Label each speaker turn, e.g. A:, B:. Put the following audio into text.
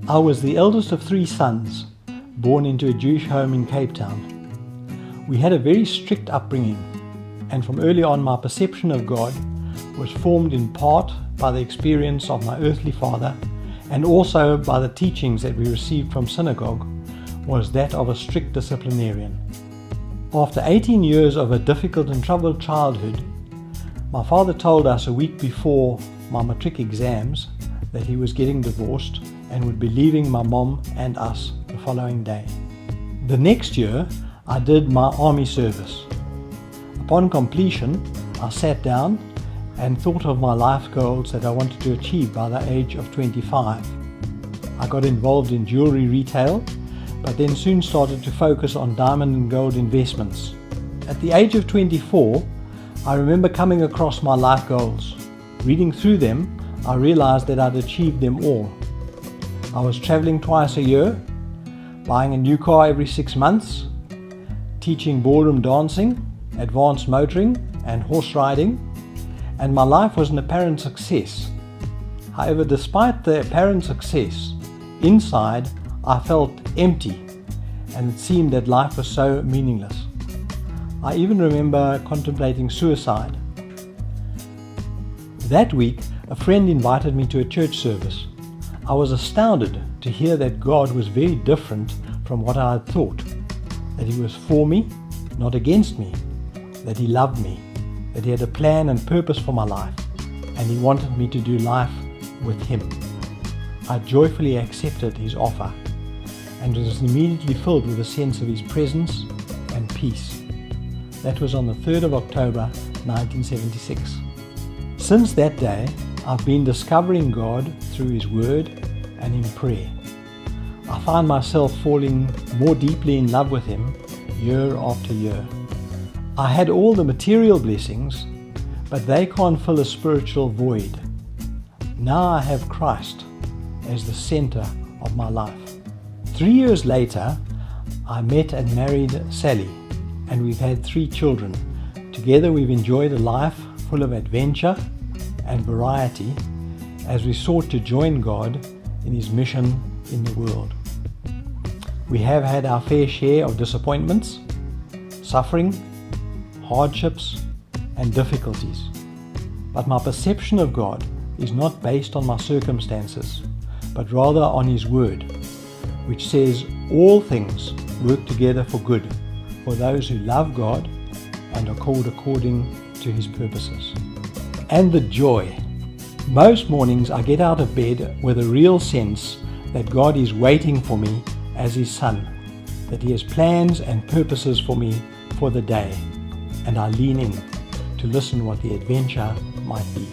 A: I was the eldest of 3 sons, born into a Jewish home in Cape Town. We had a very strict upbringing, and from early on my perception of God was formed in part by the experience of my earthly father, and also by the teachings that we received from synagogue, was that of a strict disciplinarian. After 18 years of a difficult and troubled childhood, my father told us a week before my matric exams that he was getting divorced and would be leaving my mom and us the following day. The next year, I did my army service. Upon completion, I sat down and thought of my life goals that I wanted to achieve by the age of 25. I got involved in jewelry retail, but then soon started to focus on diamond and gold investments. At the age of 24, I remember coming across my life goals. Reading through them, I realized that I'd achieved them all. I was traveling twice a year, buying a new car every 6 months, teaching ballroom dancing, advanced motoring and horse riding, and my life was an apparent success. However, despite the apparent success, inside I felt empty, and it seemed that life was so meaningless. I even remember contemplating suicide. That week, a friend invited me to a church service. I was astounded to hear that God was very different from what I had thought, that He was for me, not against me, that He loved me, that He had a plan and purpose for my life, and He wanted me to do life with Him. I joyfully accepted His offer and was immediately filled with a sense of His presence and peace. That was on the 3rd of October 1976. Since that day, I've been discovering God through His Word and in prayer. I find myself falling more deeply in love with Him year after year. I had all the material blessings, but they can't fill a spiritual void. Now I have Christ as the center of my life. 3 years later, I met and married Sally, and we've had 3 children. Together we've enjoyed a life full of adventure and variety as we sought to join God in His mission in the world. We have had our fair share of disappointments, suffering, hardships, and difficulties. But my perception of God is not based on my circumstances, but rather on His Word, which says all things work together for good for those who love God and are called according to His purposes. And the joy. Most mornings I get out of bed with a real sense that God is waiting for me as His Son, that He has plans and purposes for me for the day, and I lean in to listen what the adventure might be.